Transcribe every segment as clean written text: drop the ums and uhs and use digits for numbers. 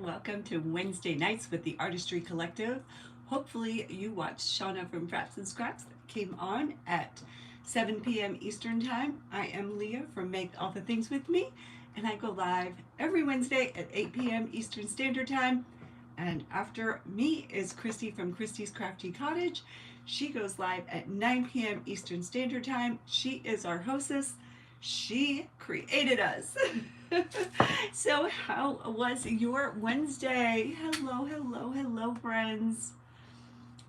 Welcome to Wednesday Nights with the Artistry Collective. Hopefully you watched Shauna from Frapps Scraps that came on at 7 p.m. Eastern Time. I am Leah from Make All the Things With Me, and I go live every Wednesday at 8 p.m. Eastern Standard Time. And after me is Kristy from Kristy's Crafty Cottage. She goes live at 9 p.m. Eastern Standard Time. She is our hostess. She created us. So how was your Wednesday? Hello, hello, hello, friends.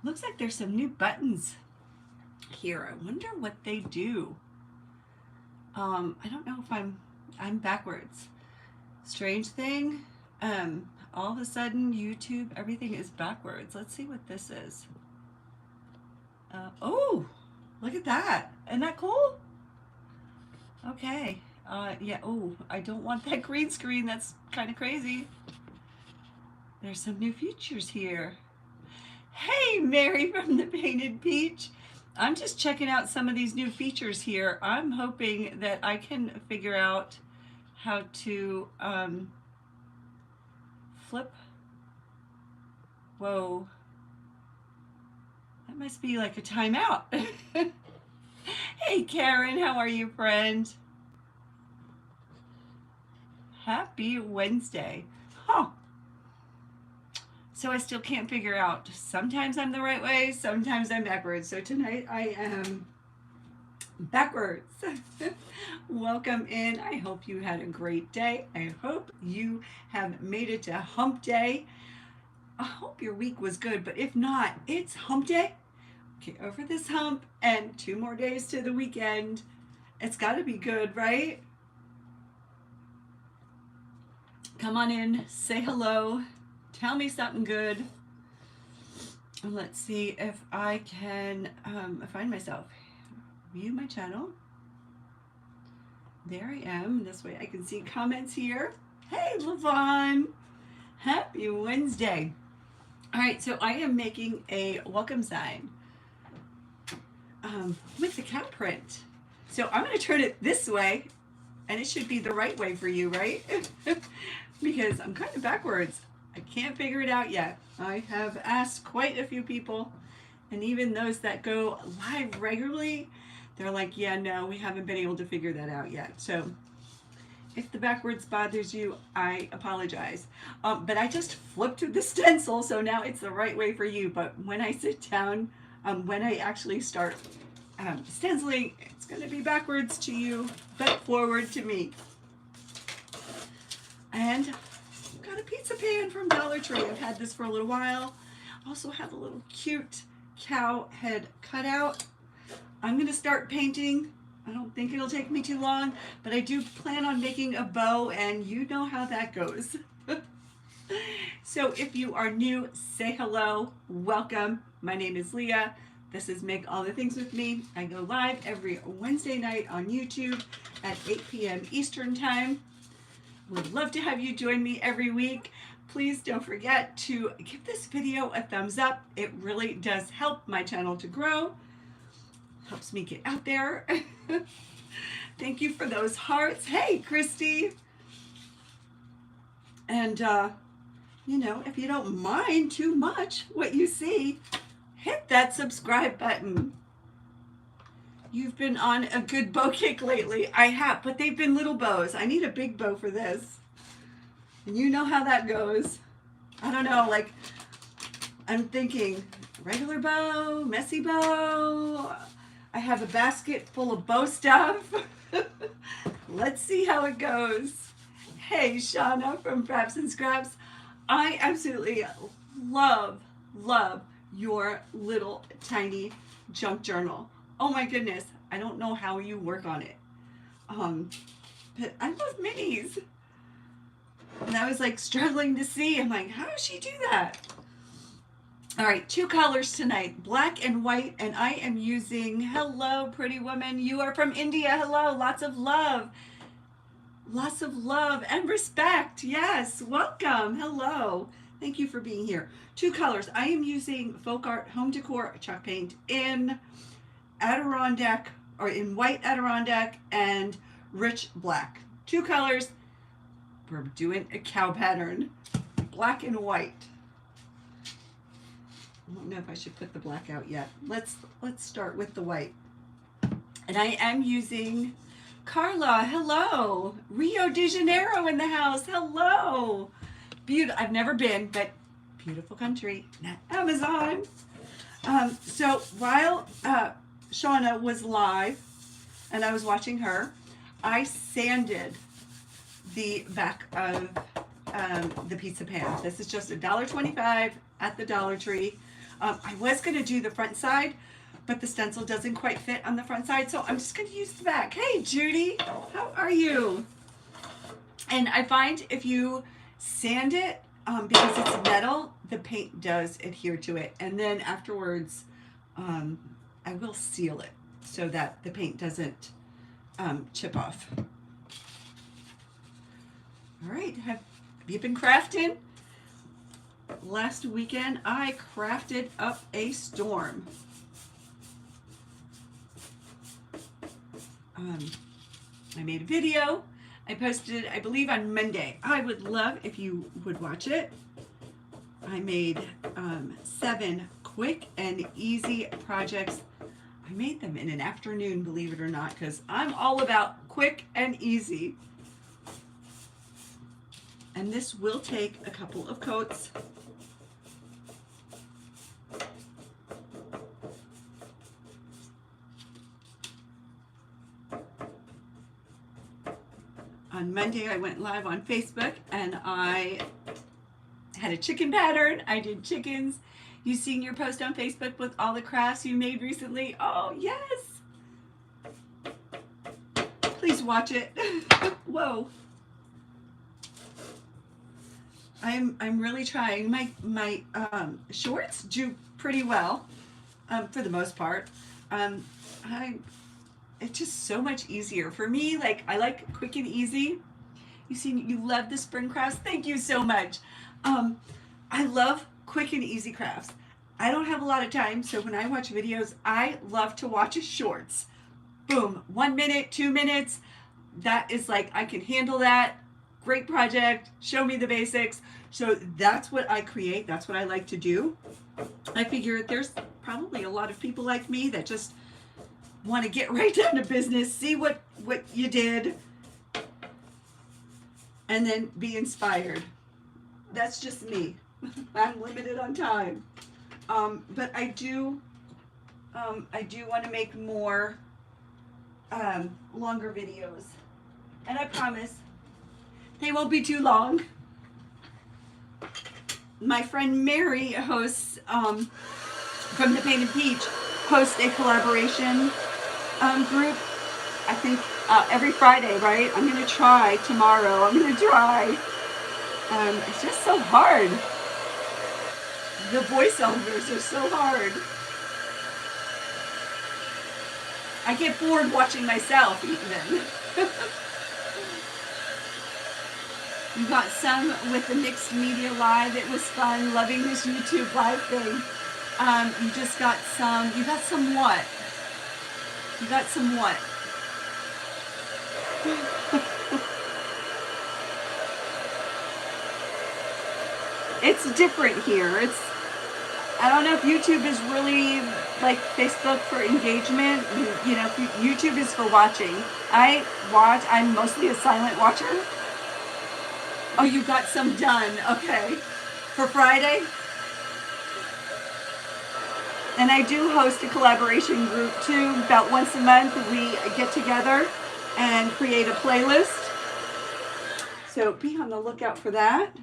Looks like there's some new buttons here. I wonder what they do. I don't know if I'm backwards. Strange thing. All of a sudden YouTube, everything is backwards. Let's see what this is. Oh, look at that. Isn't that cool? Okay. Yeah, oh, I don't want that green screen. That's kind of crazy. There's some new features here. Hey, Mary from the Painted Peach. I'm just checking out some of these new features here. I'm hoping that I can figure out how to flip. Whoa. That must be like a timeout. Hey, Karen, how are you, friend? Happy Wednesday. Huh. So I still can't figure out. Sometimes I'm the right way, sometimes I'm backwards. So tonight I am backwards. Welcome in. I hope you had a great day. I hope you have made it to hump day. I hope your week was good, but if not, it's hump day. Get over this hump and 2 more days to the weekend. It's got to be good, right? Come on in, say hello, tell me something good. Let's see if I can find myself. View my channel. There I am. This way I can see comments here. Hey, Levon. Happy Wednesday. All right, so I am making a welcome sign with the cow print. So I'm going to turn it this way, and it should be the right way for you, right? Because I'm kind of backwards. I can't figure it out yet. I have asked quite a few people, and even those that go live regularly, they're like, yeah, no, we haven't been able to figure that out yet. So if the backwards bothers you, I apologize. But I just flipped the stencil, so now it's the right way for you. But when I sit down, when I actually start stenciling, it's going to be backwards to you, but forward to me. And got a pizza pan from Dollar Tree. I've had this for a little while. Also have a little cute cow head cutout. I'm going to start painting. I don't think it'll take me too long, but I do plan on making a bow, and you know how that goes. So if you are new, say hello, welcome. My name is Leah. This is Make All the Things With Me. I go live every Wednesday night on YouTube at 8 p.m. Eastern Time. Would love to have you join me every week. Please don't forget to give this video a thumbs up. It really does help my channel to grow. Helps me get out there. Thank you for those hearts. Hey, Kristy. And, you know, if you don't mind too much what you see, hit that subscribe button. You've been on a good bow kick lately. I have, but they've been little bows. I need a big bow for this. And you know how that goes. I don't know, like, I'm thinking regular bow, messy bow. I have a basket full of bow stuff. Let's see how it goes. Hey, Shauna from Frapps Scraps. I absolutely love your little tiny junk journal. Oh my goodness, I don't know how you work on it. But I love minis. And I was like struggling to see. I'm like, how does she do that? All right, 2 colors tonight, black and white, and I am using, hello, pretty woman. You are from India. Hello, lots of love. Lots of love and respect. Yes, welcome. Hello. Thank you for being here. 2 colors. I am using Folk Art Home Decor chalk paint in Adirondack, or in white Adirondack and rich black. 2 colors. We're doing a cow pattern. black and white. I don't know if I should put the black out yet. Let's start with the white. And I am using Carla. Hello. Rio de Janeiro in the house. Hello. Beautiful. I've never been, but beautiful country. Amazon. So while Shauna was live and I was watching her, I sanded the back of the pizza pan. This is just $1.25 at the Dollar Tree. I was going to do the front side, but the stencil doesn't quite fit on the front side, so I'm just going to use the back. Hey, Judy, how are you? And I find if you sand it, because it's metal, the paint does adhere to it. And then afterwards, I will seal it so that the paint doesn't chip off. All right, have you been crafting? Last weekend, I crafted up a storm. I made a video. I posted it, I believe, on Monday. I would love if you would watch it. I made 7 quick and easy projects. I made them in an afternoon, believe it or not, because I'm all about quick and easy. And this will take a couple of coats. On Monday, I went live on Facebook and I had a chicken pattern. I did chickens. You seen your post on Facebook with all the crafts you made recently? Oh, yes. Please watch it. Whoa. I'm really trying. My shorts do pretty well, for the most part. It's just so much easier for me. Like, I like quick and easy. You love the spring crafts. Thank you so much. I love quick and easy crafts. I don't have a lot of time, so when I watch videos, I love to watch shorts. Boom, 1 minute, 2 minutes. That is like, I can handle that. Great project, show me the basics. So that's what I create. That's what I like to do. I figure there's probably a lot of people like me that just want to get right down to business, see what you did, and then be inspired. That's just me. I'm limited on time. But I do want to make more longer videos. And I promise they won't be too long. My friend Mary hosts, from the Painted Peach, hosts a collaboration group, I think every Friday, right? I'm going to try tomorrow. I'm going to try. It's just so hard. The voiceovers are so hard. I get bored watching myself even. You got some with the mixed media live. It was fun. Loving this YouTube live thing. You just got some. You got some what? You got some what? It's different here. I don't know if YouTube is really like Facebook for engagement. You know, YouTube is for watching. I'm mostly a silent watcher. Oh, you got some done. Okay. For Friday? And I do host a collaboration group too. About once a month we get together and create a playlist. So be on the lookout for that.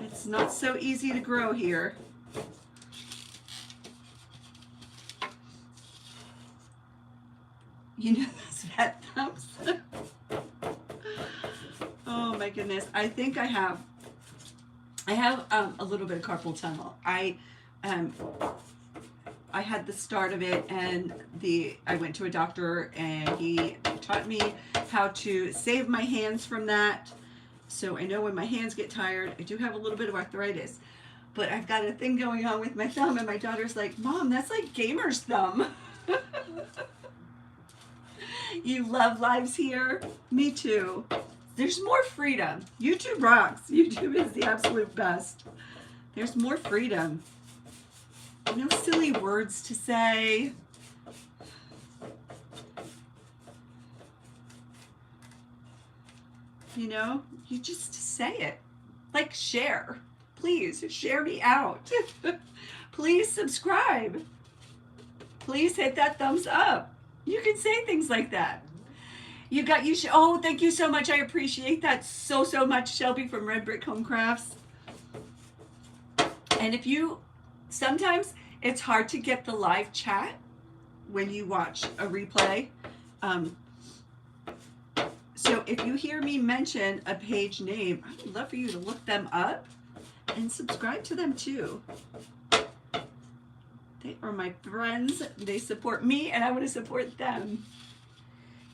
It's not so easy to grow here. You know those fat thumbs? Oh my goodness. I think I have a little bit of carpal tunnel. I had the start of it, and I went to a doctor and he taught me how to save my hands from that. So I know when my hands get tired, I do have a little bit of arthritis, but I've got a thing going on with my thumb, and my daughter's like, Mom, that's like gamer's thumb. You love lives here? Me too. There's more freedom. YouTube rocks. YouTube is the absolute best. There's more freedom. No silly words to say. You know, you just say it. Like share. Please share me out. Please subscribe. Please hit that thumbs up. You can say things like that. Oh, thank you so much. I appreciate that so much, Shelby from Red Brick Home Crafts. And sometimes it's hard to get the live chat when you watch a replay. So if you hear me mention a page name, I would love for you to look them up and subscribe to them too. They are my friends. They support me and I want to support them.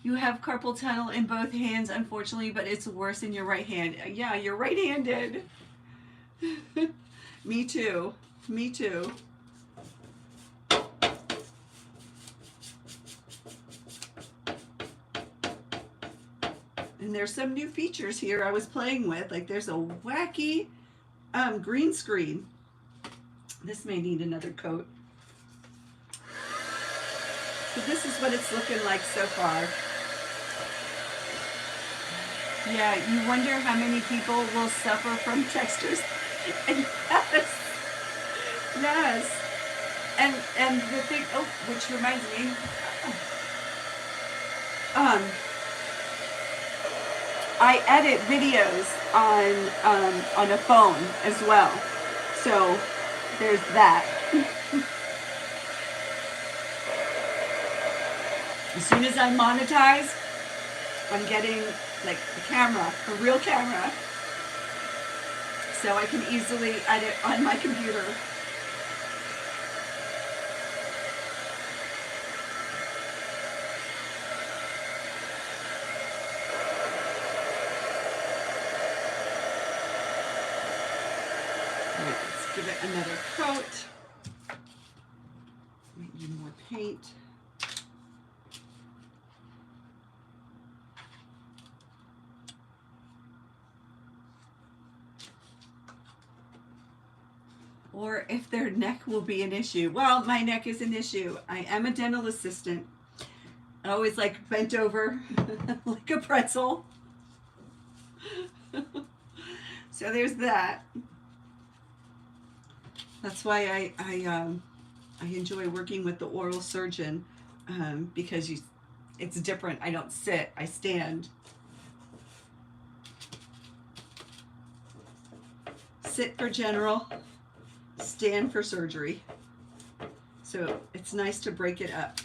You have carpal tunnel in both hands, unfortunately, but it's worse in your right hand. Yeah, you're right-handed. Me too. Me too. And there's some new features here I was playing with. Like there's a wacky green screen. This may need another coat. So this is what it's looking like so far. Yeah, you wonder how many people will suffer from textures. And yes. And the thing, oh, which reminds me, I edit videos on a phone as well. So there's that. As soon as I monetize, I'm getting like a camera, a real camera, so I can easily edit on my computer. All right, let's give it another coat. Might need more paint. Or if their neck will be an issue. Well, my neck is an issue. I am a dental assistant. I always like bent over like a pretzel. So there's that. That's why I enjoy working with the oral surgeon because it's different. I don't sit, I stand. Sit for general. Stand for surgery. So it's nice to break it up.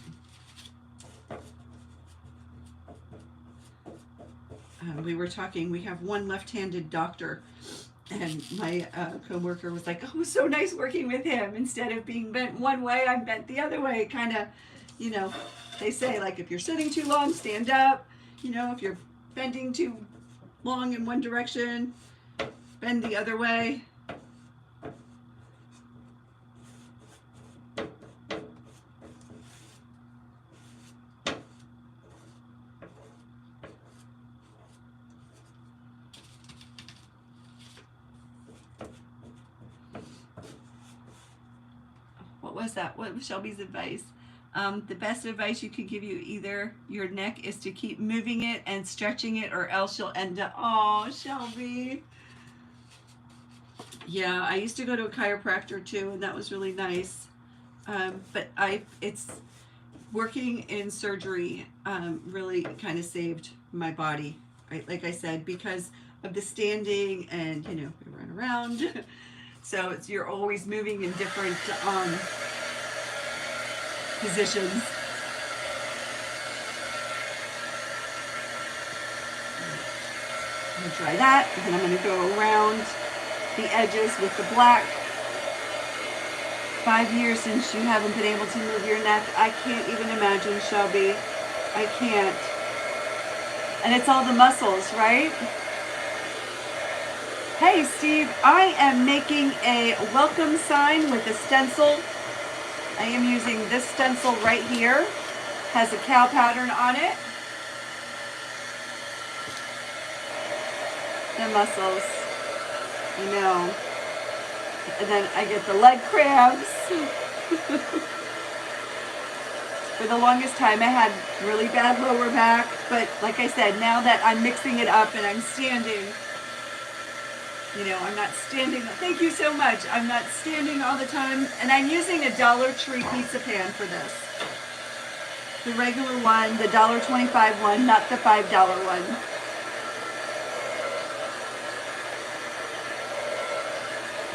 We were talking, we have one left-handed doctor, and my co-worker was like, oh, it was so nice working with him. Instead of being bent one way, I'm bent the other way. Kind of, you know, they say like if you're sitting too long, stand up. You know, if you're bending too long in one direction, bend the other way. What was that? What was Shelby's advice? The best advice you could give you either your neck is to keep moving it and stretching it, or else you'll end up, oh, Shelby. Yeah, I used to go to a chiropractor too, and that was really nice. But it's working in surgery really kind of saved my body, right? Like I said, because of the standing and, you know, we run around. So you're always moving in different positions. I'm going to try that, and then I'm going to go around the edges with the black. 5 years since you haven't been able to move your neck. I can't even imagine, Shelby. I can't. And it's all the muscles, right? Hey, Steve, I am making a welcome sign with a stencil. I am using this stencil right here. Has a cow pattern on it. the muscles. I know. And then I get the leg cramps. For the longest time I had really bad lower back, but like I said, now that I'm mixing it up and I'm standing, you know, I'm not standing. Thank you so much. I'm not standing all the time, and I'm using a Dollar Tree pizza pan for this. The regular one, the $1.25 one, not the $5 one.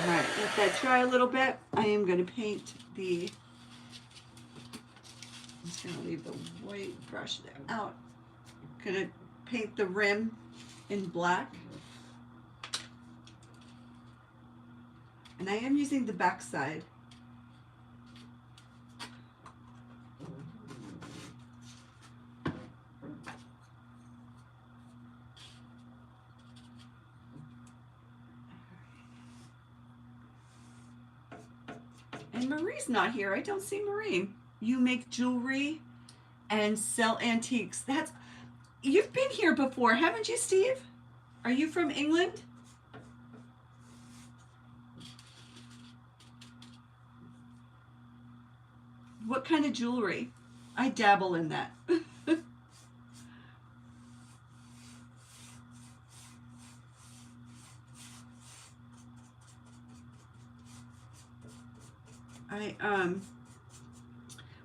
All right, let that dry a little bit. I am going to paint the, I'm just going to leave the white brush there out. I'm going to paint the rim in black. And I am using the back side. And Marie's not here. I don't see Marie. You make jewelry and sell antiques. That's, you've been here before, haven't you, Steve? Are you from England? What kind of jewelry? I dabble in that.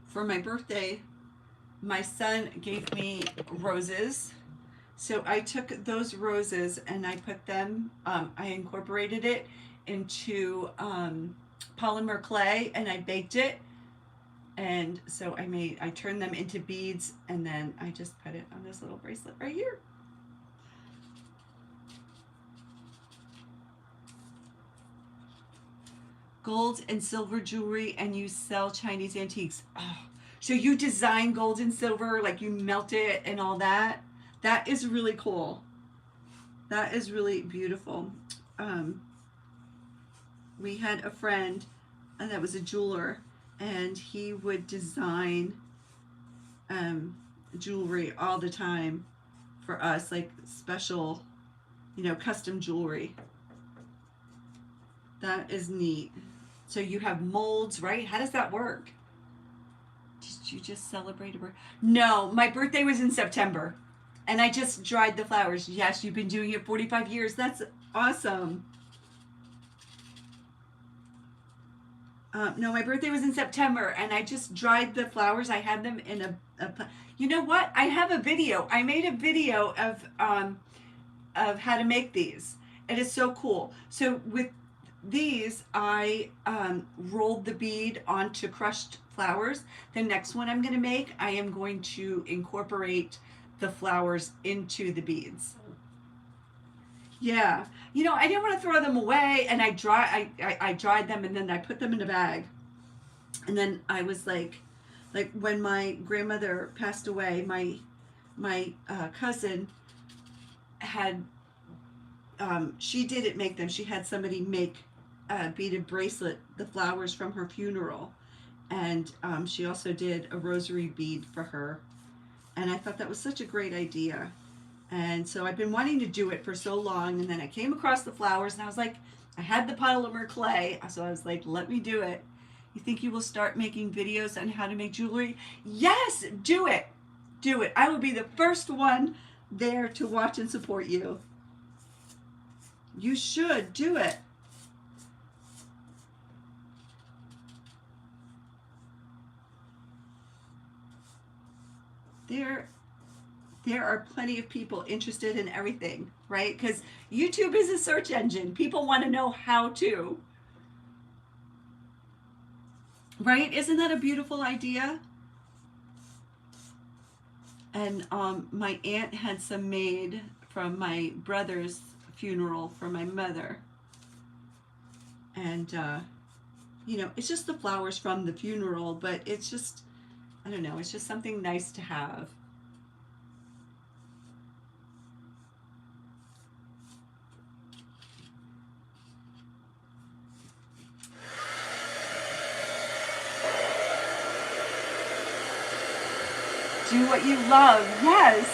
For my birthday, my son gave me roses. So I took those roses and I put them, I incorporated it into polymer clay and I baked it. And so I turned them into beads and then I just put it on this little bracelet right here. Gold and silver jewelry, and you sell Chinese antiques. Oh, so you design gold and silver, like you melt it and all that. That is really cool. That is really beautiful. We had a friend that was a jeweler, and he would design jewelry all the time for us, like special, you know, custom jewelry. That is neat. So you have molds, right? How does that work? Did you just celebrate a birthday? No, my birthday was in September, and I just dried the flowers. Yes, you've been doing it 45 years. That's awesome. No, my birthday was in September, and I just dried the flowers. I had them in a you know what? I have a video. I made a video of how to make these. It is so cool. So with these, I rolled the bead onto crushed flowers. The next one I'm going to make, I am going to incorporate the flowers into the beads. Yeah, you know, I didn't want to throw them away, and I dried them, and then I put them in a bag. And then I was like when my grandmother passed away, my cousin had she didn't make them. She had somebody make a beaded bracelet, the flowers from her funeral, and she also did a rosary bead for her. And I thought that was such a great idea. And so I've been wanting to do it for so long, and then I came across the flowers, and I was like, I had the polymer clay, so I was like, let me do it. You think you will start making videos on how to make jewelry? Yes, do it. Do it. I will be the first one there to watch and support you. You should do it. There are plenty of people interested in everything, right? Because YouTube is a search engine. People want to know how to. Right? Isn't that a beautiful idea? And my aunt had some made from my brother's funeral for my mother. And, you know, it's just the flowers from the funeral, but it's just, I don't know, it's just something nice to have. Do what you love. Yes.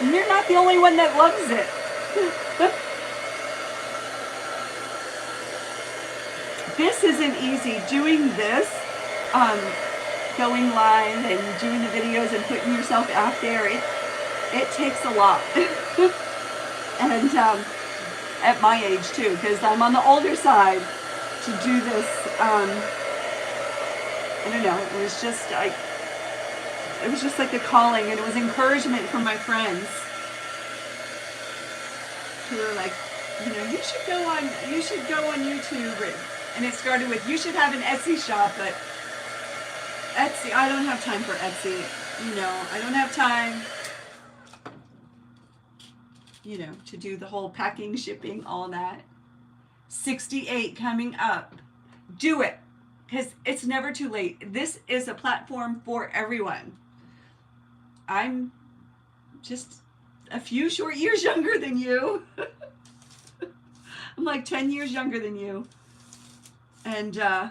And you're not the only one that loves it. This isn't easy. Doing this, going live and doing the videos and putting yourself out there, it takes a lot. And at my age too, because I'm on the older side to do this. I don't know. It was just like a calling, and it was encouragement from my friends who were like, you know, you should go on YouTube. And it started with, you should have an Etsy shop, but Etsy, I don't have time for Etsy. You know, I don't have time, you know, to do the whole packing, shipping, all that. 68 coming up. Do it, because it's never too late. This is a platform for everyone. I'm just a few short years younger than you. I'm like 10 years younger than you. And I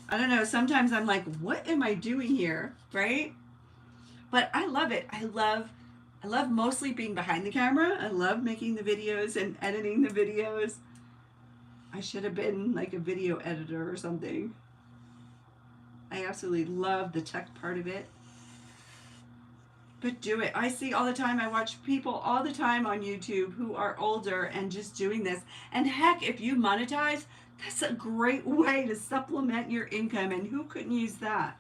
don't know, sometimes I'm like, what am I doing here, right? But I love it. I love mostly being behind the camera. I love making the videos and editing the videos. I should have been like a video editor or something. I absolutely love the tech part of it. But do it. I see all the time, I watch people all the time on YouTube who are older and just doing this. And heck, if you monetize, that's a great way to supplement your income, and who couldn't use that?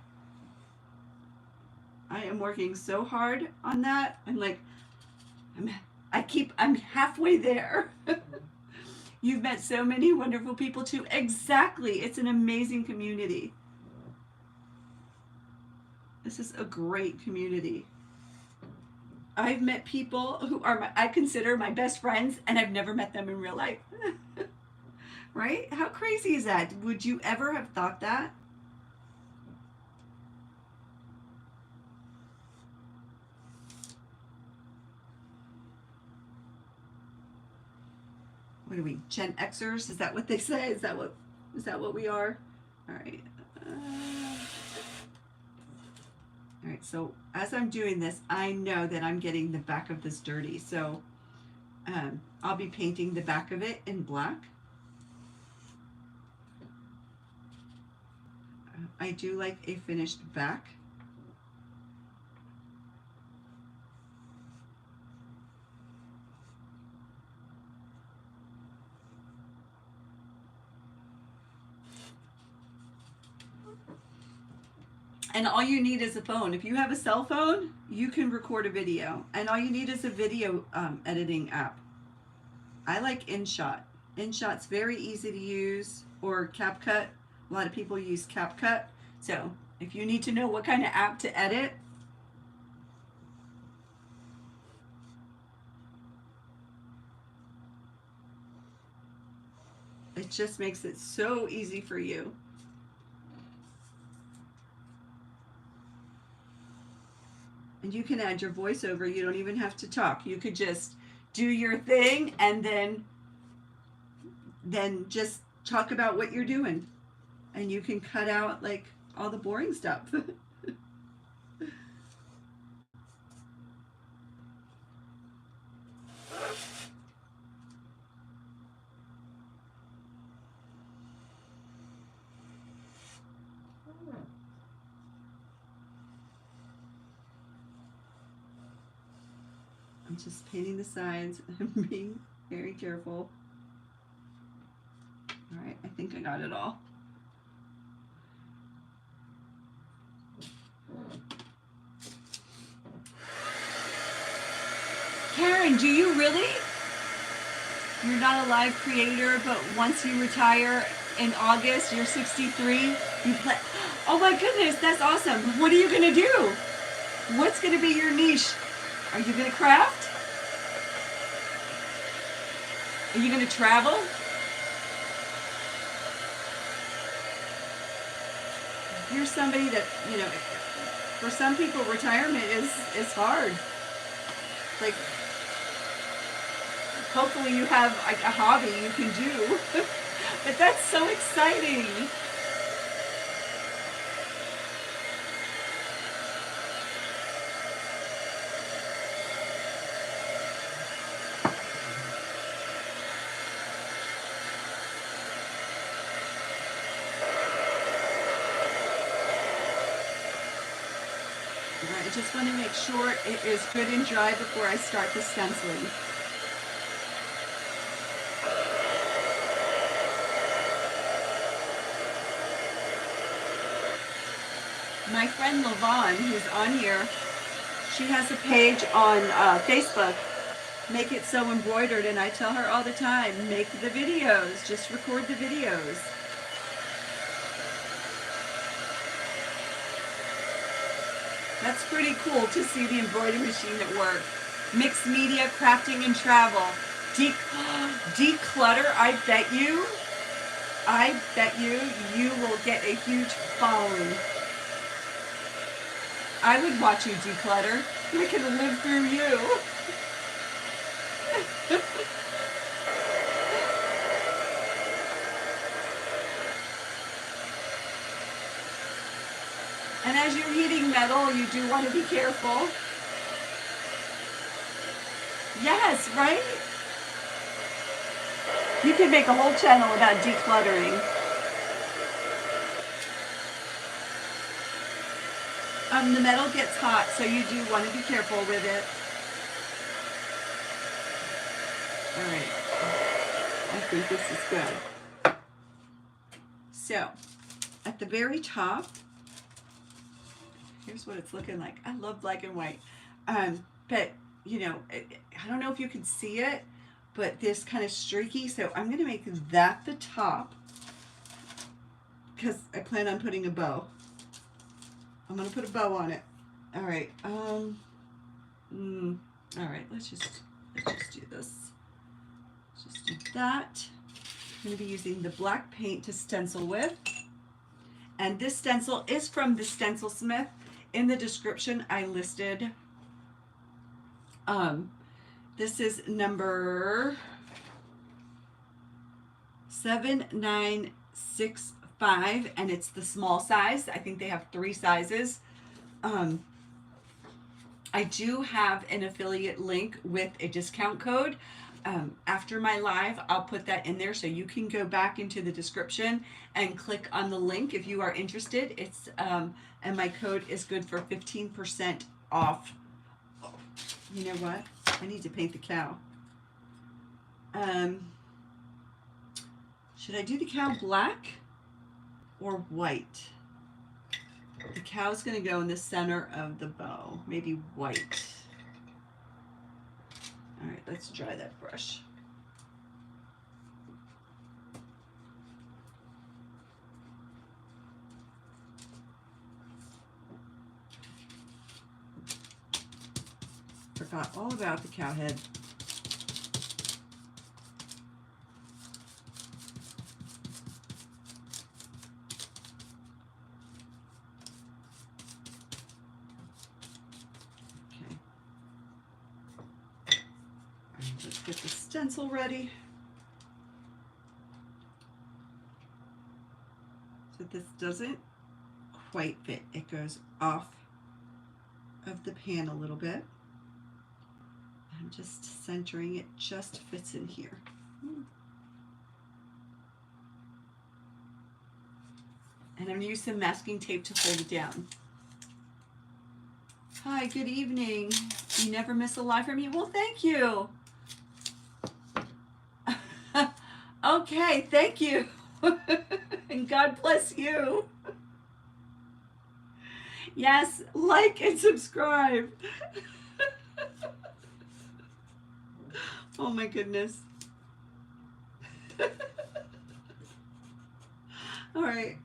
I am working so hard on that. I'm like, I'm halfway there. You've met so many wonderful people too. Exactly. It's an amazing community. This is a great community. I've met people who are I consider my best friends, and I've never met them in real life. Right? How crazy is that? Would you ever have thought that? What are we, Gen Xers? Is that what they say? Is that what we are? All right. All right, so as I'm doing this, I know that I'm getting the back of this dirty. So I'll be painting the back of it in black. I do like a finished back. And all you need is a phone. If you have a cell phone, you can record a video. And all you need is a video editing app. I like InShot. InShot's very easy to use, or CapCut. A lot of people use CapCut. So if you need to know what kind of app to edit, it just makes it so easy for you. And you can add your voiceover. You don't even have to talk. You could just do your thing and then just talk about what you're doing. And you can cut out like all the boring stuff. I'm just painting the sides. I'm being very careful. All right, I think I got it all. Karen, do you really? You're not a live creator, but once you retire in August, you're 63, you play. Oh my goodness, that's awesome. What are you gonna do? What's gonna be your niche? Are you gonna craft? Are you gonna travel? You're somebody that, you know, for some people retirement is hard. Like, hopefully you have like a hobby you can do. But that's so exciting. I just want to make sure it is good and dry before I start the stenciling. My friend Lavon, who's on here, she has a page on Facebook, Make It So Embroidered, and I tell her all the time, make the videos, just record the videos. That's pretty cool to see the embroidery machine at work. Mixed media, crafting, and travel. Declutter, I bet you you will get a huge following. I would watch you declutter. I could live through you. And as you're heating metal, you do want to be careful. Yes, right? You can make a whole channel about decluttering. The metal gets hot, so you do want to be careful with it. All right, I think this is good. So, at the very top, here's what it's looking like. I love black and white, but you know, I don't know if you can see it, but this kind of streaky, so I'm going to make that the top because I plan on putting a bow. I'm going to put a bow on it. All right. All right, let's just do this. Let's just do that. I'm going to be using the black paint to stencil with. And this stencil is from the Stencilsmith. In the description, I listed, this is number 7965, and it's the small size. I think they have 3 sizes. I do have an affiliate link with a discount code. After my live, I'll put that in there so you can go back into the description and click on the link if you are interested. It's and my code is good for 15% off. You know what? I need to paint the cow. Should I do the cow black or white? The cow's going to go in the center of the bow. Maybe white. All right, let's dry that brush. Forgot all about the cow head. Let's get the stencil ready. So this doesn't quite fit. It goes off of the pan a little bit. I'm just centering it, just fits in here. And I'm going to use some masking tape to hold it down. Hi, good evening. You never miss a live from me? Well, thank you. Okay, thank you. And God bless you. Yes, like and subscribe. Oh my goodness. All right.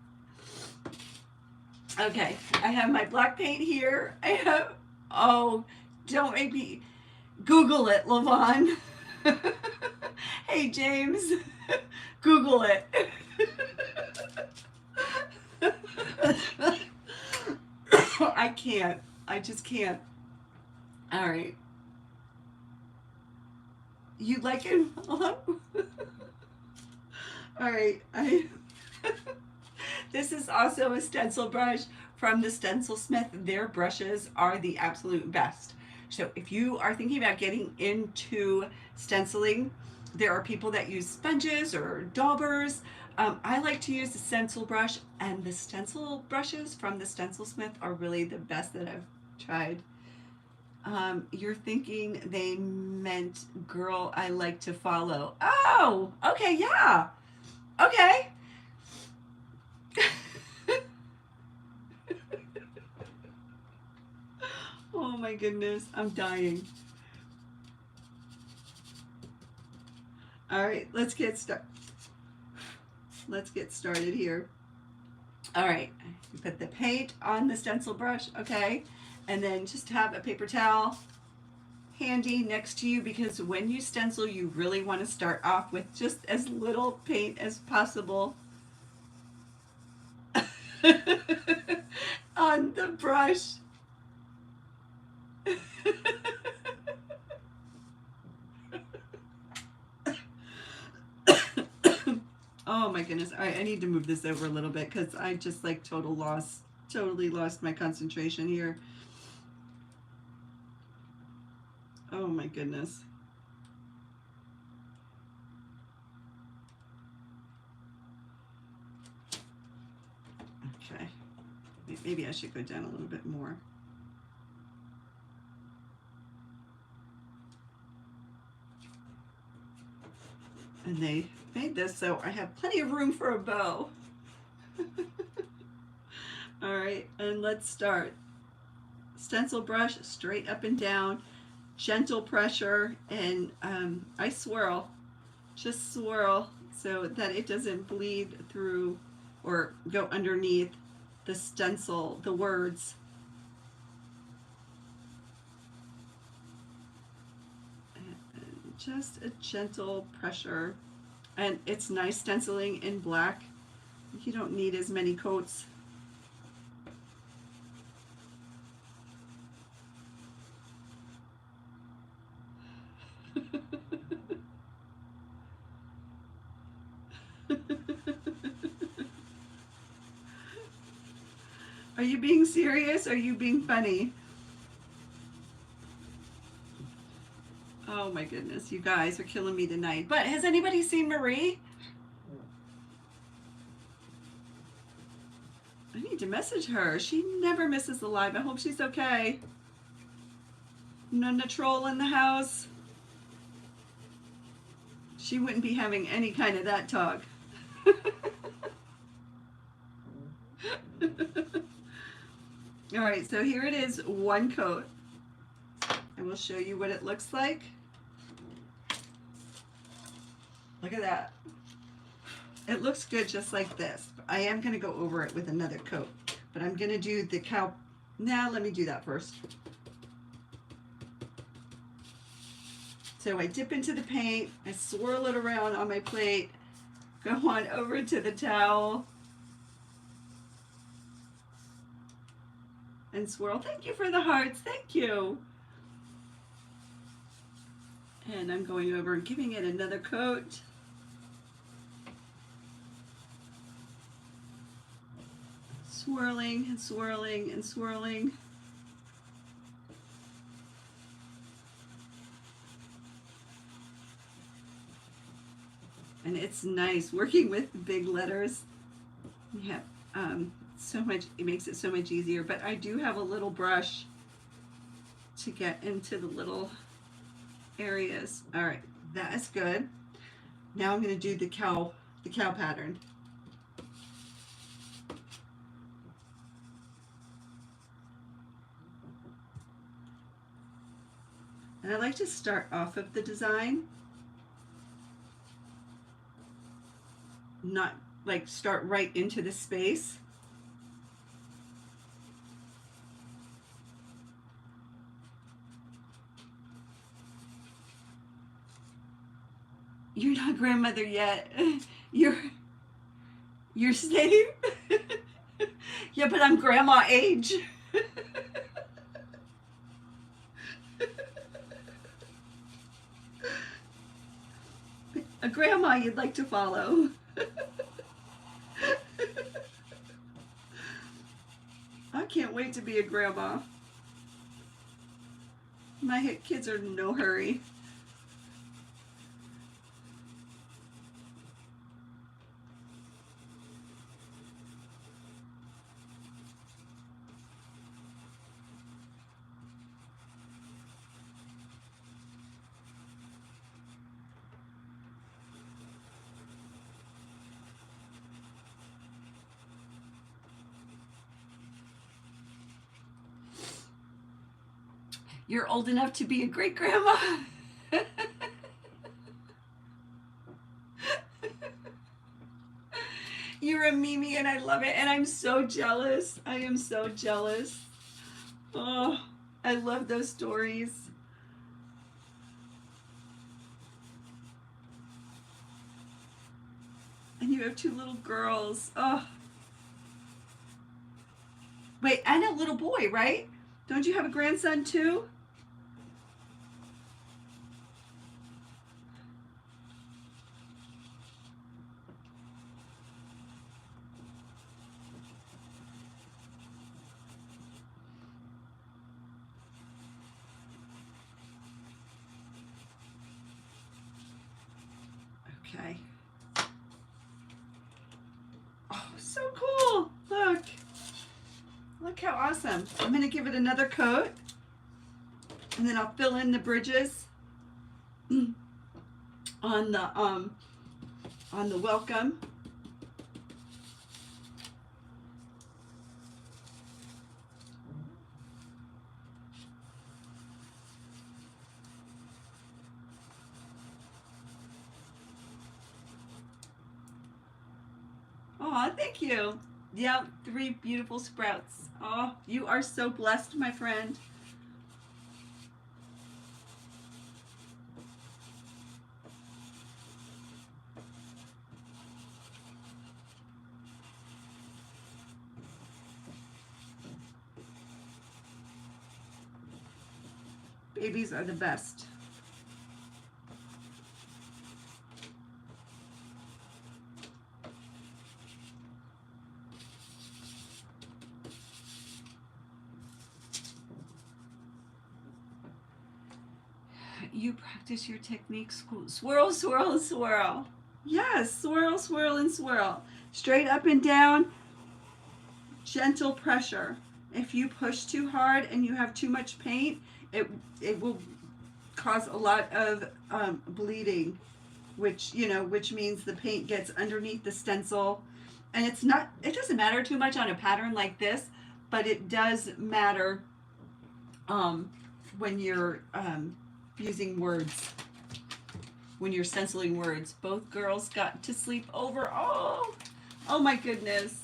Okay, I have my black paint here. I have, oh, don't make me Google it, Lavon. Hey, James, Google it. I can't. I just can't. All right. You like it? All right. This is also a stencil brush from the Stencilsmith. Their brushes are the absolute best. So if you are thinking about getting into stenciling, there are people that use sponges or daubers. I like to use the stencil brush, and the stencil brushes from the Stencilsmith are really the best that I've tried. You're thinking they meant girl I like to follow. Oh, okay, yeah. Okay. Oh my goodness, I'm dying. All right, let's get started. Let's get started here. All right, you put the paint on the stencil brush, okay? And then just have a paper towel handy next to you, because when you stencil, you really want to start off with just as little paint as possible on the brush. Oh my goodness. All right, I need to move this over a little bit because I just like totally lost my concentration here. Oh my goodness. Okay. Maybe I should go down a little bit more. And they made this so I have plenty of room for a bow. All right, and let's start. Stencil brush straight up and down, gentle pressure, and I swirl, just swirl so that it doesn't bleed through or go underneath the stencil, the words. Just a gentle pressure, and it's nice stenciling in black. You don't need as many coats. Are you being serious? Or are you being funny? Oh my goodness, you guys are killing me tonight. But has anybody seen Marie? I need to message her. She never misses the live. I hope she's okay. None troll in the house. She wouldn't be having any kind of that talk. All right, so here it is, one coat. I will show you what it looks like. Look at that. It looks good just like this. I am going to go over it with another coat, but I'm going to do the cow. Now let me do that first. So I dip into the paint, I swirl it around on my plate, go on over to the towel, and swirl. Thank you for the hearts, thank you. And I'm going over and giving it another coat. Swirling and swirling and swirling. And it's nice working with big letters. Yeah, so much, it makes it so much easier. But I do have a little brush to get into the little areas. All right, that is good. Now I'm going to do the cow pattern. And I like to start off of the design, not like start right into the space. You're not grandmother yet. You're safe. Yeah, but I'm grandma age. A grandma you'd like to follow. I can't wait to be a grandma. My kids are in no hurry. You're old enough to be a great grandma. You're a Mimi and I love it, and I'm so jealous. I am so jealous. Oh, I love those stories. And you have 2 little girls. Oh. Wait, and a little boy, right? Don't you have a grandson too? Okay. Oh, so cool. Look. Look how awesome. I'm going to give it another coat. And then I'll fill in the bridges on the welcome. Oh, thank you. Yep, 3 beautiful sprouts. Oh, you are so blessed, my friend. Babies are the best. You practice your techniques. Swirl, swirl, swirl. Yes, swirl, swirl, and swirl. Straight up and down, gentle pressure. If you push too hard and you have too much paint, it will cause a lot of bleeding, which means the paint gets underneath the stencil. And it doesn't matter too much on a pattern like this, but it does matter when you're using words, when you're stenciling words. Both girls got to sleep over. Oh my goodness.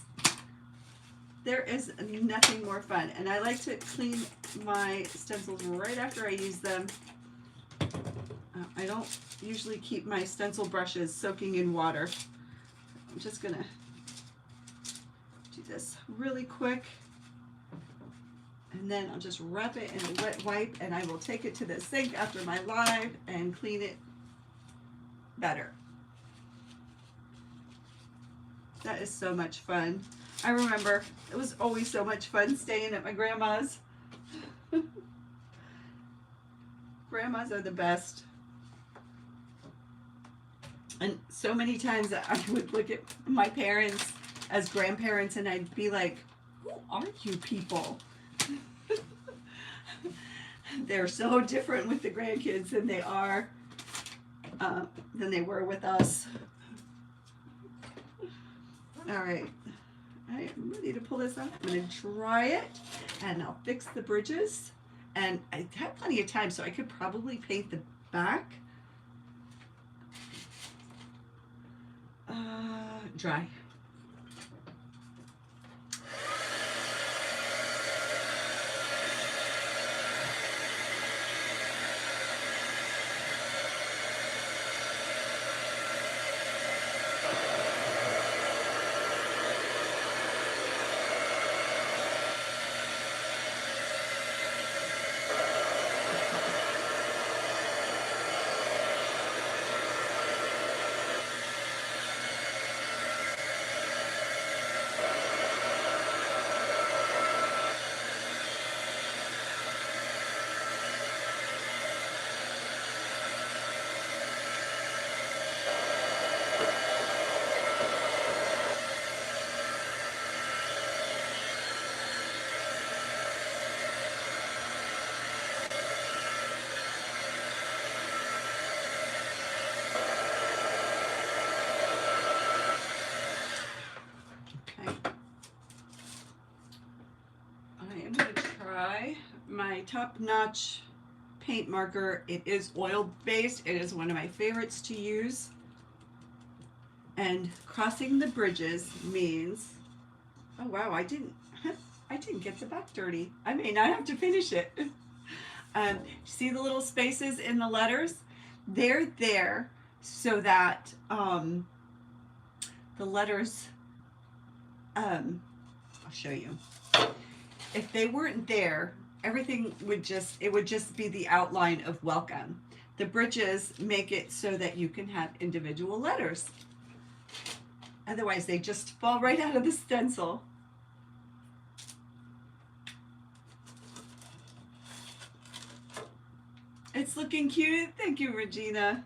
There is nothing more fun. And I like to clean my stencils right after I use them. I don't usually keep my stencil brushes soaking in water. I'm just gonna do this really quick. And then I'll just wrap it in a wet wipe, and I will take it to the sink after my live and clean it better. That is so much fun. I remember it was always so much fun staying at my grandma's. Grandmas are the best. And so many times I would look at my parents as grandparents and I'd be like, who are you people? They're so different with the grandkids than they were with us. All right, I am ready to pull this out. I'm going to dry it and I'll fix the bridges. And I have plenty of time, so I could probably paint the back. Dry. My top-notch paint marker. It is oil based. It is one of my favorites to use. And crossing the bridges means, oh wow, I didn't get the back dirty. I may not have to finish it. See the little spaces in the letters? They're there so that the letters, I'll show you. If they weren't there, everything would just be the outline of welcome. The bridges make it so that you can have individual letters. Otherwise, they just fall right out of the stencil. It's looking cute. Thank you, Regina.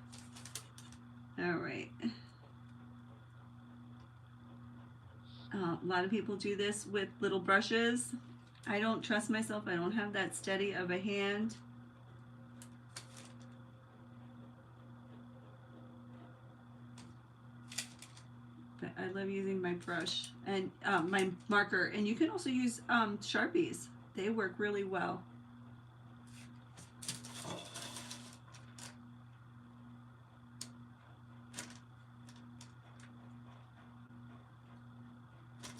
All right. A lot of people do this with little brushes. I don't trust myself. I don't have that steady of a hand. But I love using my brush and my marker. And you can also use Sharpies. They work really well.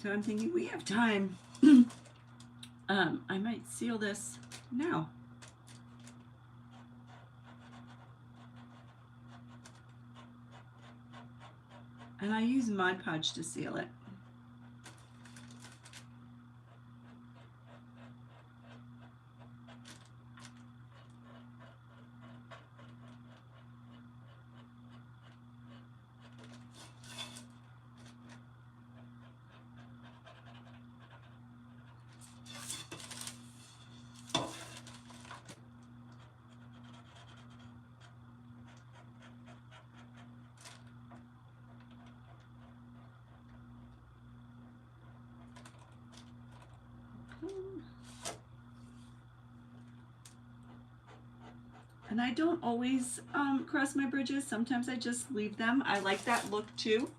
So I'm thinking we have time. I might seal this now. And I use Mod Podge to seal it. And I don't always cross my bridges. Sometimes I just leave them. I like that look too.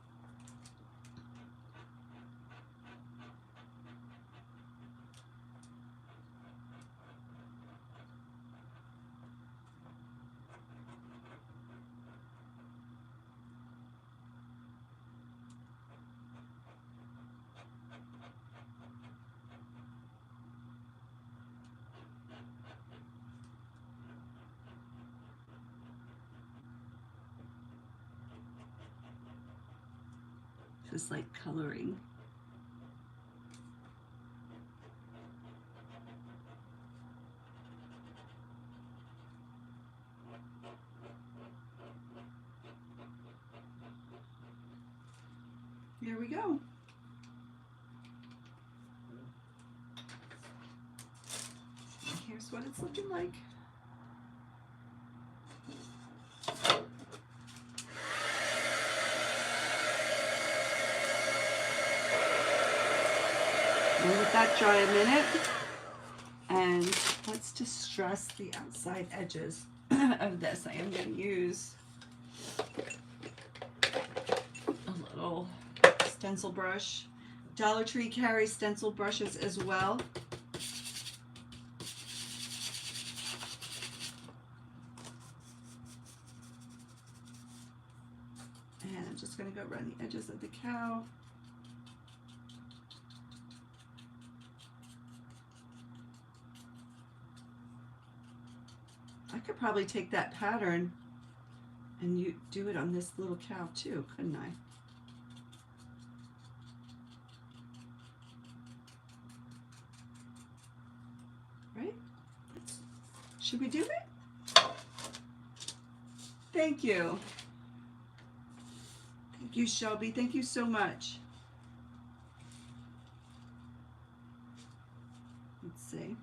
Just like coloring. Here we go. Here's what it's looking like. We'll let that dry a minute, and let's distress the outside edges of this. I am going to use a little stencil brush. Dollar Tree carries stencil brushes as well. And I'm just going to go around the edges of the cow. I could probably take that pattern and you do it on this little cow too, couldn't I? Right? Should we do it? Thank you. Thank you, Shelby. Thank you so much. Let's see.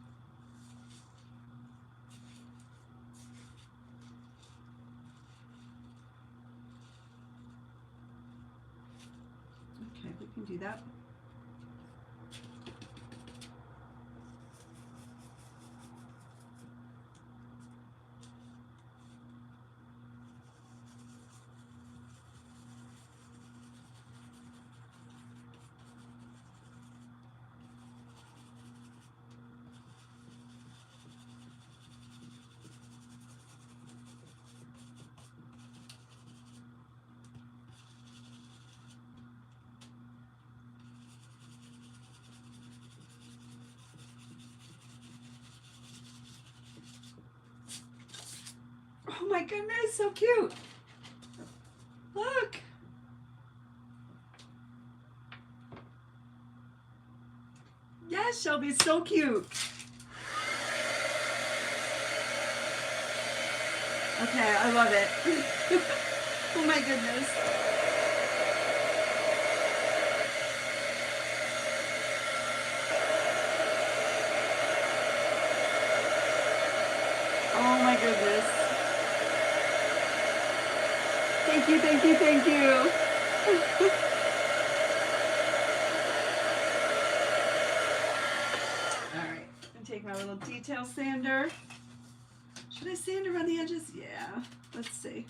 Okay, we can do that. Oh my goodness, so cute. Look. Yes, Shelby, so cute. Okay, I love it. Oh my goodness. Oh my goodness. Thank you, thank you, thank you. All right, and take my little detail sander. Should I sand around the edges? Yeah, let's see.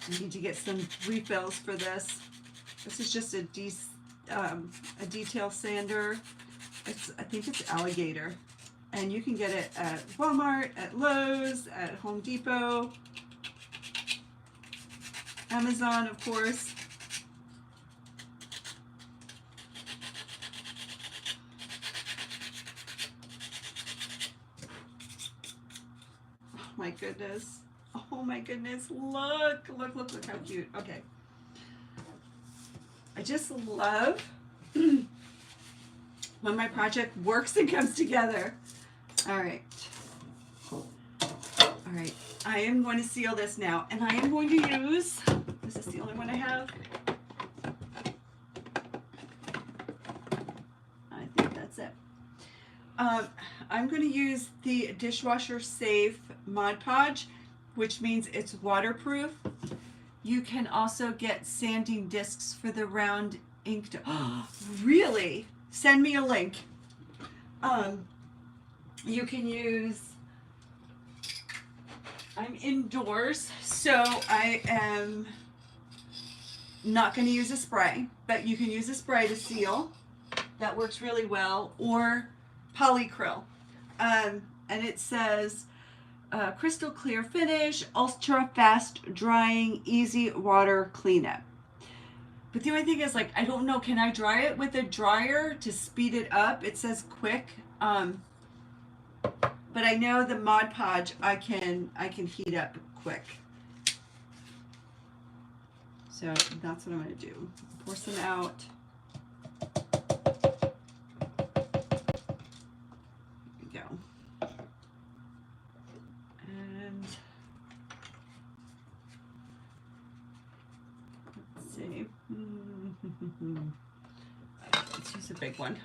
I need to get some refills for this. This is just a detail sander. I think it's Alligator. And you can get it at Walmart, at Lowe's, at Home Depot, Amazon, of course. Oh my goodness. Oh my goodness. Look how cute. Okay. I just love when my project works and comes together. All right. All right. I am going to seal this now, and I am going to use, this is the only one I have. I think that's it. I'm going to use the dishwasher safe Mod Podge, which means it's waterproof. You can also get sanding discs for the round ink. Really? Send me a link. You can use, I'm indoors, so I am not going to use a spray, but you can use a spray to seal. That works really well, or polycryl. And it says, crystal clear finish, ultra fast drying, easy water cleanup. But the only thing is, like, I don't know, can I dry it with a dryer to speed it up? It says quick. But I know the Mod Podge I can heat up quick. So that's what I'm going to do. Pour some out. There we go. And let's see. Let's use a big one.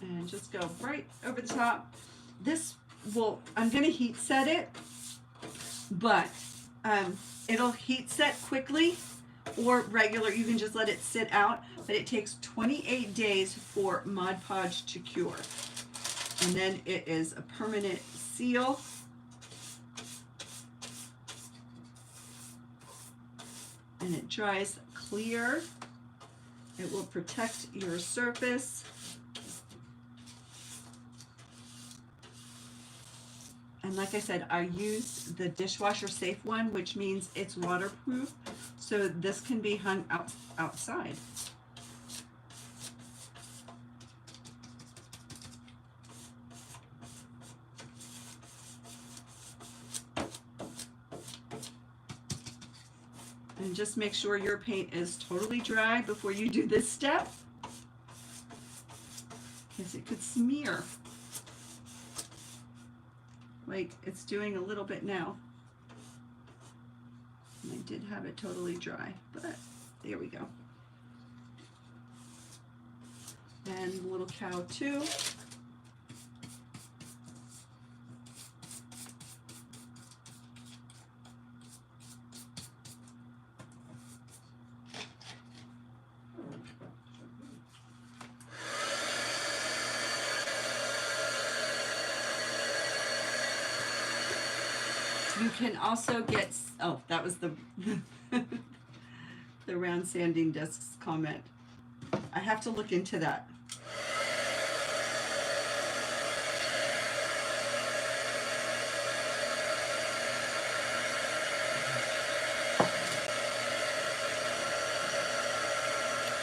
And just go right over the top. This will, I'm going to heat set it, but it'll heat set quickly or regular. You can just let it sit out, but it takes 28 days for Mod Podge to cure. And then it is a permanent seal. And it dries clear. It will protect your surface. And like I said, I use the dishwasher safe one, which means it's waterproof. So this can be hung outside. And just make sure your paint is totally dry before you do this step, because it could smear. Like it's doing a little bit now. And I did have it totally dry, but there we go. And the little cow too. You can also get, oh, that was the the round sanding discs comment. I have to look into that.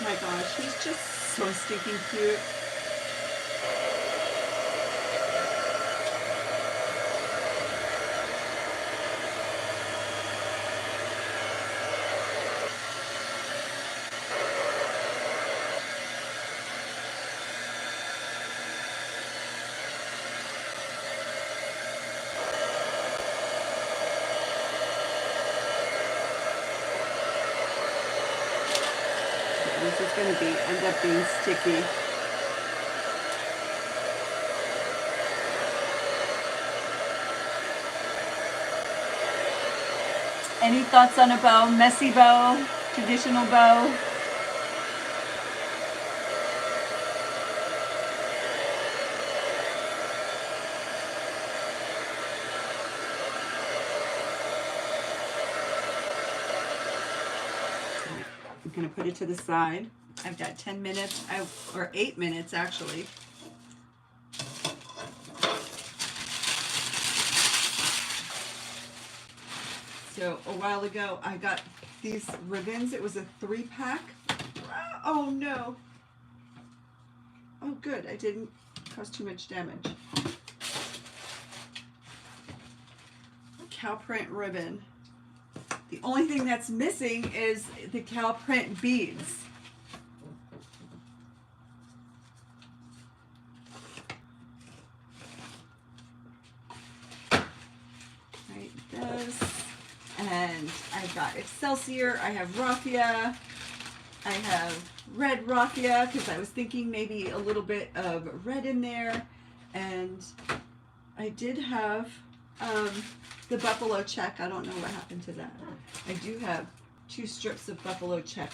My gosh, he's just so stinking cute. This is going to end up being sticky. Any thoughts on a bow? Messy bow? Traditional bow? I'm going to put it to the side. I've got 10 minutes, or 8 minutes actually. So a while ago I got these ribbons. It was a 3-pack. Oh no. Oh good, I didn't cause too much damage. Cow print ribbon. The only thing that's missing is the cow print beads. Right, this. And I've got Excelsior, I have raffia, I have red raffia because I was thinking maybe a little bit of red in there, and I did have the buffalo check. I don't know what happened to that. I do have 2 strips of buffalo check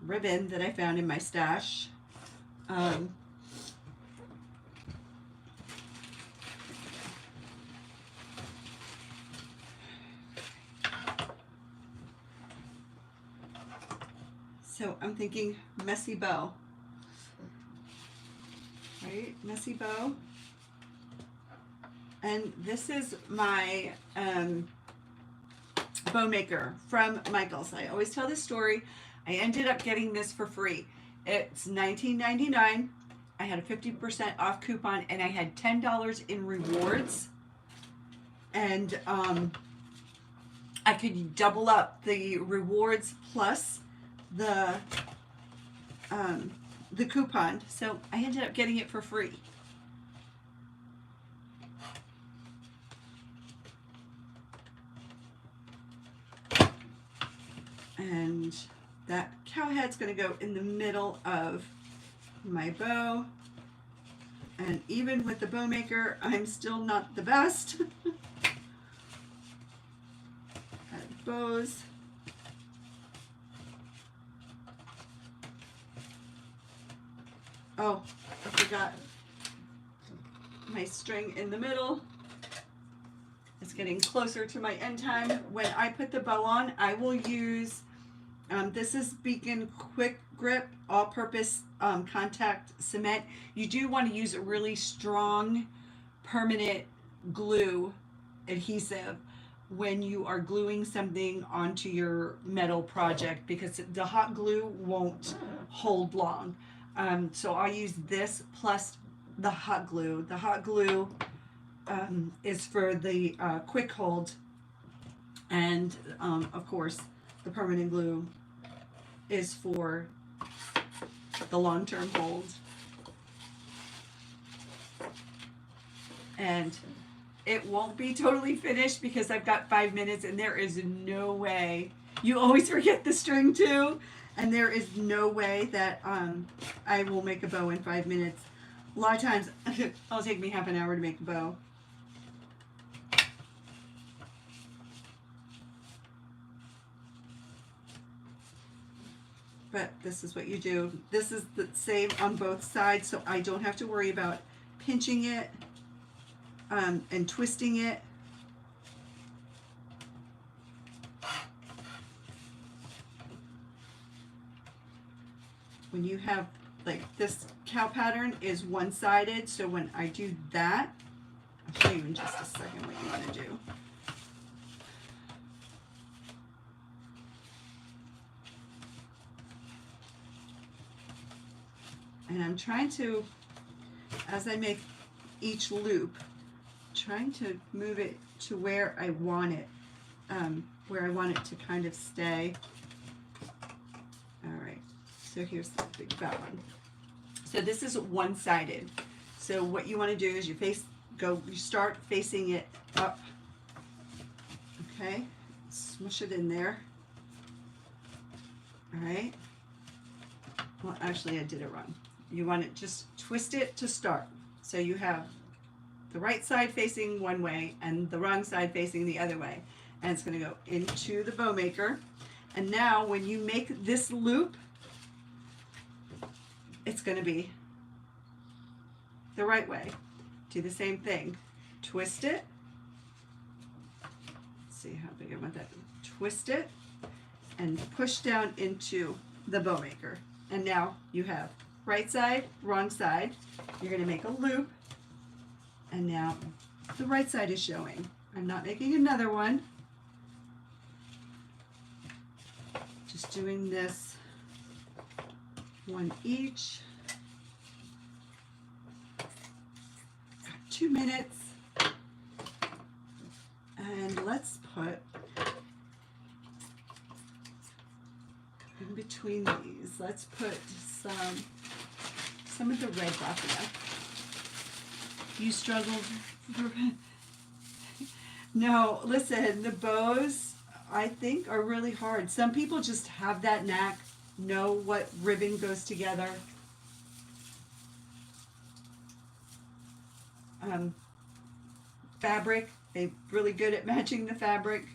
ribbon that I found in my stash. So I'm thinking messy bow, right? Messy bow. And this is my bow maker from Michaels. I always tell this story. I ended up getting this for free. It's $19.99. I had a 50% off coupon and I had $10 in rewards. And I could double up the rewards plus the coupon, so I ended up getting it for free. And that cow head's going to go in the middle of my bow. And even with the bow maker, I'm still not the best at bows. Oh, I forgot my string in the middle. It's getting closer to my end time. When I put the bow on, I will use, this is Beacon Quick Grip All-Purpose Contact Cement. You do want to use a really strong permanent glue adhesive when you are gluing something onto your metal project, because the hot glue won't hold long. So I'll use this plus the hot glue. The hot glue is for the quick hold, and of course the permanent glue is for the long-term hold. And it won't be totally finished because I've got 5 minutes and there is no way. You always forget the string too. And there is no way that I will make a bow in 5 minutes. A lot of times, it'll take me half an hour to make a bow. But this is what you do. This is the same on both sides, so I don't have to worry about pinching it and twisting it. When you have, like, this cow pattern is one-sided, so when I do that, I'll show you in just a second what you want to do. And I'm trying to, as I make each loop, trying to move it to where I want it, to kind of stay. All right, so here's the big fat one. So this is one-sided. So what you want to do is you start facing it up. Okay, smush it in there. All right. Well, actually, I did it wrong. You want to just twist it to start. So you have the right side facing one way and the wrong side facing the other way. And it's going to go into the bow maker. And now when you make this loop, it's going to be the right way. Do the same thing. Twist it. Let's see how big I want that. Twist it and push down into the bow maker. And now you have right side, wrong side. You're going to make a loop. And now the right side is showing. I'm not making another one. Just doing this one each. Got 2 minutes. And let's put in between these, let's put some of the red raffia. You struggled for no, listen, the bows I think are really hard. Some people just have that knack, know what ribbon goes together. Fabric, they're really good at matching the fabric.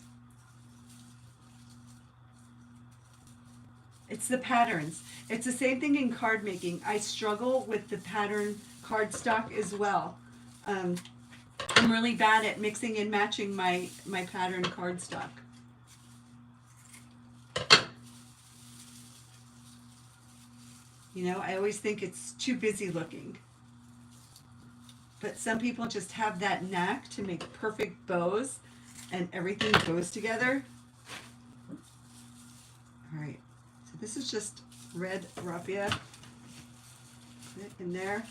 It's the patterns. It's the same thing in card making. I struggle with the pattern cardstock as well. I'm really bad at mixing and matching my pattern cardstock. You know, I always think it's too busy looking. But some people just have that knack to make perfect bows and everything goes together. All right. This is just red raffia. Put it in there.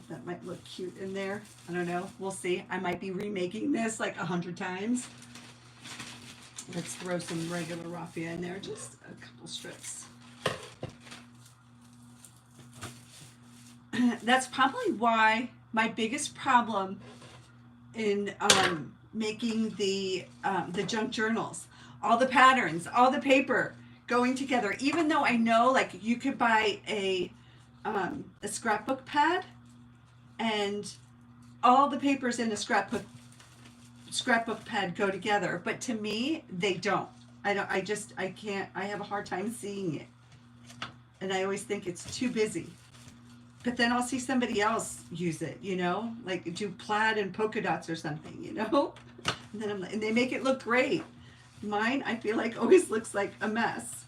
That might look cute in there. I don't know. We'll see. I might be remaking this like 100 times. Let's throw some regular raffia in there. Just a couple strips. That's probably why my biggest problem in making the junk journals, all the patterns, all the paper going together, even though I know like you could buy a scrapbook pad and all the papers in a scrapbook pad go together, but to me they don't. I can't. I have a hard time seeing it, and I always think it's too busy. But then I'll see somebody else use it, you know, like do plaid and polka dots or something, you know, and then and they make it look great. Mine, I feel like, always looks like a mess.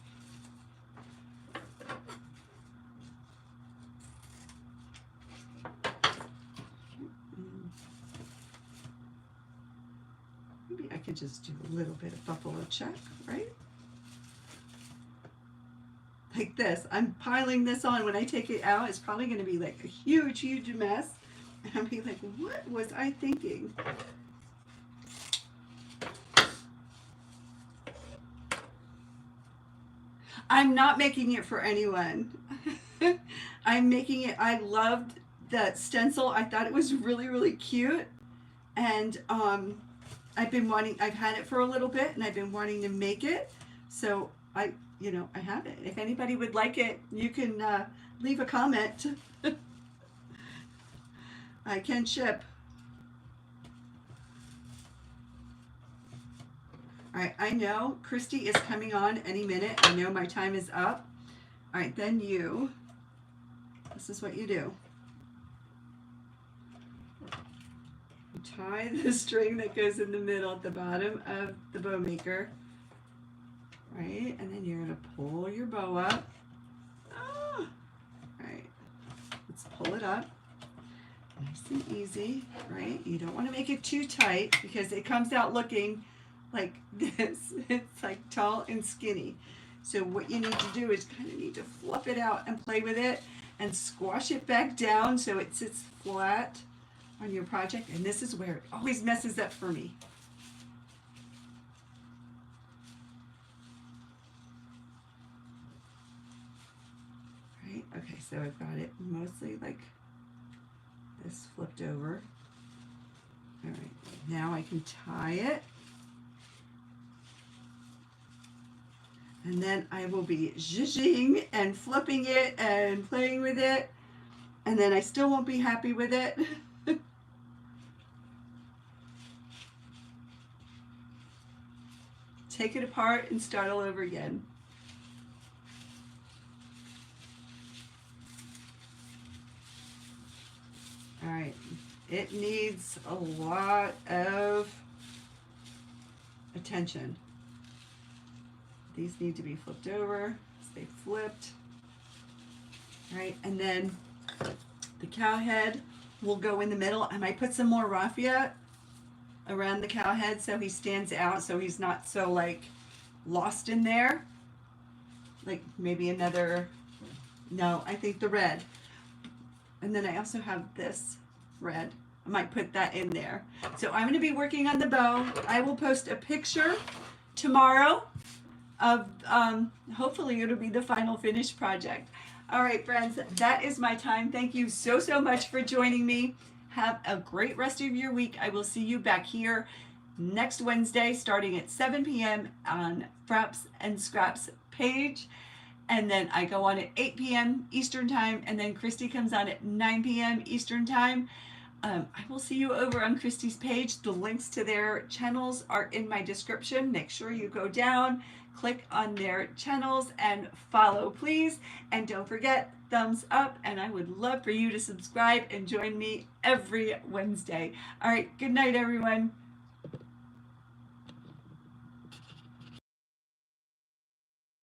Maybe I could just do a little bit of buffalo check, right? Like this. I'm piling this on. When I take it out, it's probably going to be like a huge, huge mess. And I'll be like, what was I thinking? I'm not making it for anyone. I'm making it. I loved the stencil. I thought it was really, really cute. And I've had it for a little bit and I've been wanting to make it. So I have it. If anybody would like it, you can leave a comment. I can ship. All right, I know Kristy is coming on any minute. I know my time is up. All right, then this is what you do. You tie the string that goes in the middle at the bottom of the bow maker. Right, and then you're going to pull your bow up. All right, let's pull it up. Nice and easy, right? You don't want to make it too tight because it comes out looking like this. It's like tall and skinny. So what you need to do is kind of need to fluff it out and play with it and squash it back down so it sits flat on your project. And this is where it always messes up for me. Right? Okay, so I've got it mostly like this flipped over. All right, now I can tie it. And then I will be zhuzhing and flipping it and playing with it. And then I still won't be happy with it. Take it apart and start all over again. All right, it needs a lot of attention. These need to be flipped over, stay flipped. All right, and then the cow head will go in the middle. I might put some more raffia around the cow head so he stands out, so he's not so like lost in there. Like maybe another, no, I think the red. And then I also have this red. I might put that in there. So I'm going to be working on the bow. I will post a picture tomorrow of, hopefully it'll be the final finished project. All right, friends, that is my time. Thank you so, so much for joining me. Have a great rest of your week. I will see you back here next Wednesday starting at 7 p.m. on Frapps and Scraps page. And then I go on at 8 p.m. Eastern time, and then Kristy comes on at 9 p.m. Eastern time. I will see you over on Kristy's page. The links to their channels are in my description. Make sure you go down, click on their channels, and follow, please. And don't forget, thumbs up, and I would love for you to subscribe and join me every Wednesday. All right, good night, everyone.